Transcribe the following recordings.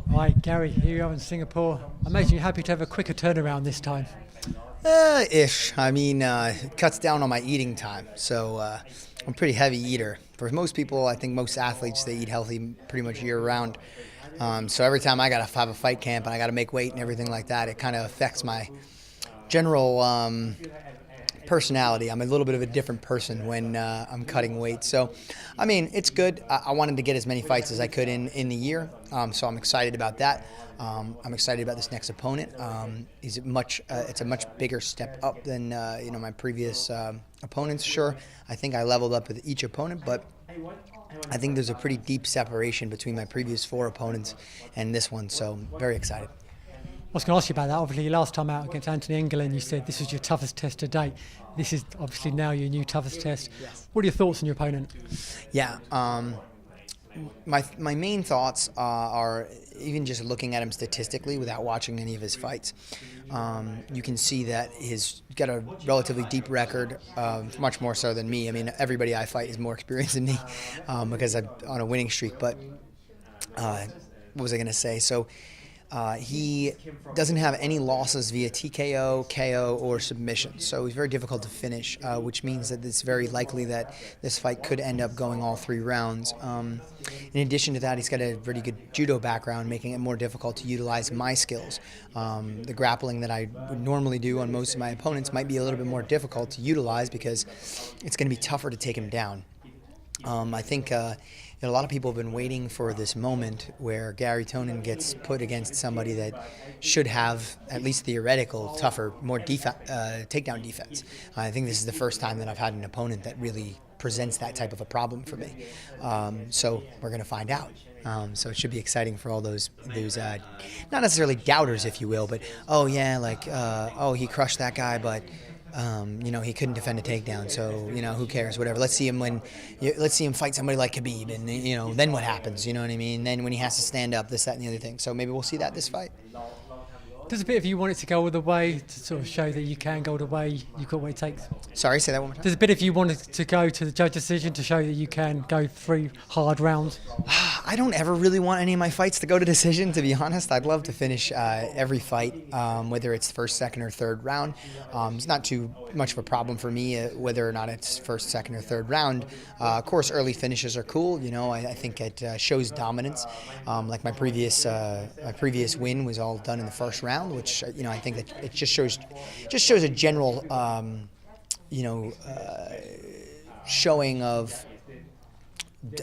Right, Gary, here you are in Singapore. I imagine you're happy to have a quicker turnaround this time. Ish. I mean, it cuts down on my eating time. So I'm a pretty heavy eater. For most people, I think most athletes, they eat healthy pretty much year round. So every time I got to have a fight camp and I got to make weight and everything like that, it kind of affects my general personality. I'm a little bit of a different person when I'm cutting weight. So, I mean, it's good. I wanted to get as many fights as I could in the year, so I'm excited about that. I'm excited about this next opponent. It's a much bigger step up than my previous opponents. Sure, I think I leveled up with each opponent, but I think there's a pretty deep separation between my previous 4 opponents and this one. So, very excited. I was going to ask you about that. Obviously, last time out against Anthony England, you said this was your toughest test to date. This is obviously now your new toughest test. Yes. What are your thoughts on your opponent? Yeah. My main thoughts are even just looking at him statistically without watching any of his fights. You can see that he's got a relatively deep record, much more so than me. I mean, everybody I fight is more experienced than me because I'm on a winning streak. But what was I going to say? So he doesn't have any losses via TKO, KO, or submission. So he's very difficult to finish, which means that it's very likely that this fight could end up going all 3 rounds. In addition to that, he's got a pretty good judo background, making it more difficult to utilize my skills. The grappling that I would normally do on most of my opponents might be a little bit more difficult to utilize because it's going to be tougher to take him down. I think a lot of people have been waiting for this moment where Garry Tonon gets put against somebody that should have, at least theoretical, tougher, more takedown defense. I think this is the first time that I've had an opponent that really presents that type of a problem for me. So we're going to find out. So it should be exciting for all those not necessarily doubters, if you will, but he crushed that guy, but he couldn't defend a takedown, so who cares? Whatever. Let's see him fight somebody like Khabib, and then what happens? You know what I mean? Then when he has to stand up, this, that, and the other thing. So maybe we'll see that this fight. Does a bit of you want it to go all the way to sort of show that you can go all the way? You've got what it takes. Sorry, say that one more time. Does a bit of you want it to go to the judge decision to show that you can go 3 hard rounds? I don't ever really want any of my fights to go to decision, to be honest. I'd love to finish every fight, whether it's first, second, or third round. It's not too much of a problem for me whether or not it's first, second, or third round. Of course, early finishes are cool. I think it shows dominance. Like my previous win was all done in the first round, which I think that it just shows a general showing of.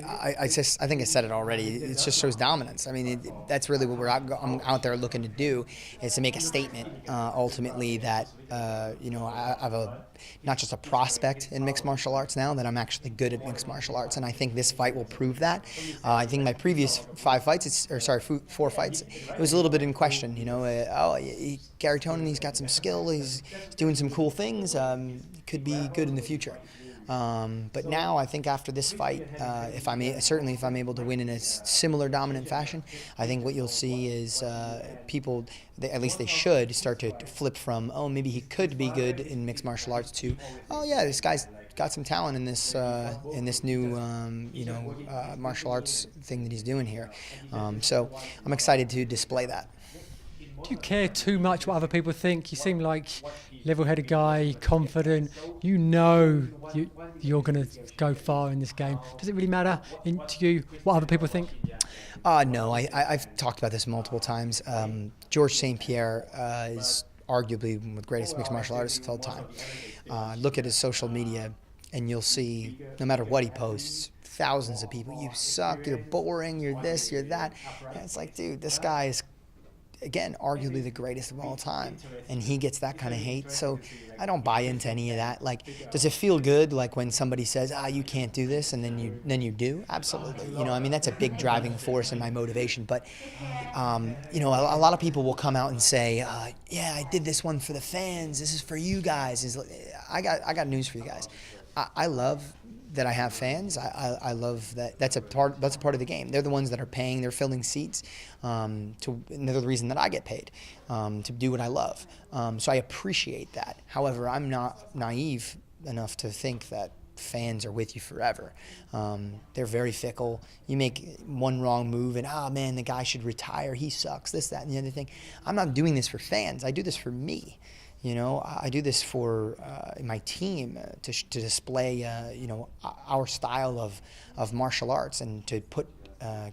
I think I said it already. It just shows dominance. I mean, that's really what I'm out there looking to do, is to make a statement. Ultimately, that I have not just a prospect in mixed martial arts now, that I'm actually good at mixed martial arts, and I think this fight will prove that. I think my previous 4 fights, it was a little bit in question. Garry Tonon, he's got some skill, he's doing some cool things. Could be good in the future. But now I think after this fight, if I'm able to win in a similar dominant fashion, I think what you'll see is people, at least they should, start to flip from, oh, maybe he could be good in mixed martial arts, to, oh yeah, this guy's got some talent in this new martial arts thing that he's doing here. So I'm excited to display that. Do you care too much what other people think? You seem like level-headed guy, confident. You're going to go far in this game. Does it really matter to you what other people think? No, I've talked about this multiple times. Georges St. Pierre is arguably one of the greatest mixed martial artists of all time. Look at his social media, and you'll see, no matter what he posts, thousands of people, you suck, you're boring, you're this, you're that. And it's like, dude, this guy is, again, arguably the greatest of all time, and he gets that kind of hate. So I don't buy into any of that. Like, does it feel good, like when somebody says, you can't do this, and then you do? Absolutely. I mean, that's a big driving force in my motivation. But a lot of people will come out and say, yeah, I did this one for the fans, this is for you guys. I got news for you guys. I love that I have fans. I love that. That's a part of the game. They're the ones that are paying. They're filling seats. And they're the reason that I get paid to do what I love. So I appreciate that. However, I'm not naive enough to think that fans are with you forever. They're very fickle. You make one wrong move and, man, the guy should retire. He sucks, this, that, and the other thing. I'm not doing this for fans. I do this for me. You know, I do this for my team to display, our style of martial arts and to put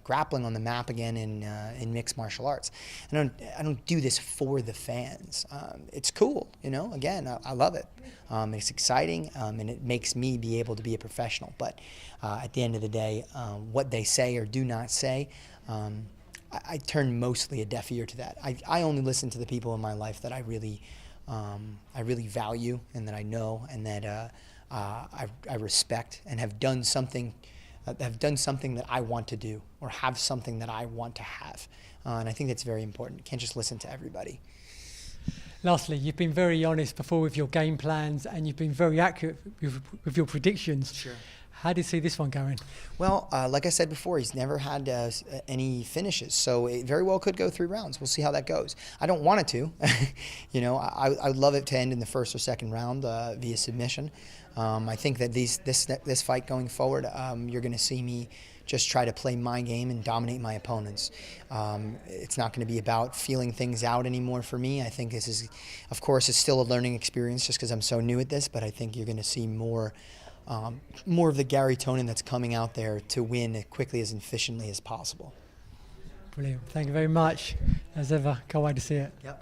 grappling on the map again in mixed martial arts. I don't do this for the fans. It's cool, you know. Again, I love it. It's exciting, and it makes me be able to be a professional. But at the end of the day, what they say or do not say, I turn mostly a deaf ear to that. I only listen to the people in my life that I really value and that I know and that I respect and have done something that I want to do or have something that I want to have. And I think that's very important. You can't just listen to everybody. Lastly, you've been very honest before with your game plans and you've been very accurate with your predictions. Sure. How do you see this one going? Well, like I said before, he's never had any finishes, so it very well could go 3 rounds. We'll see how that goes. I don't want it to. You know, I would love it to end in the first or second round via submission. I think that this fight going forward, you're going to see me just try to play my game and dominate my opponents. It's not going to be about feeling things out anymore for me. I think this is, of course, it's still a learning experience just because I'm so new at this, but I think you're going to see more of the Garry Tonon that's coming out there to win as quickly as efficiently as possible. Brilliant. Thank you very much. As ever, can't wait to see it. Yep.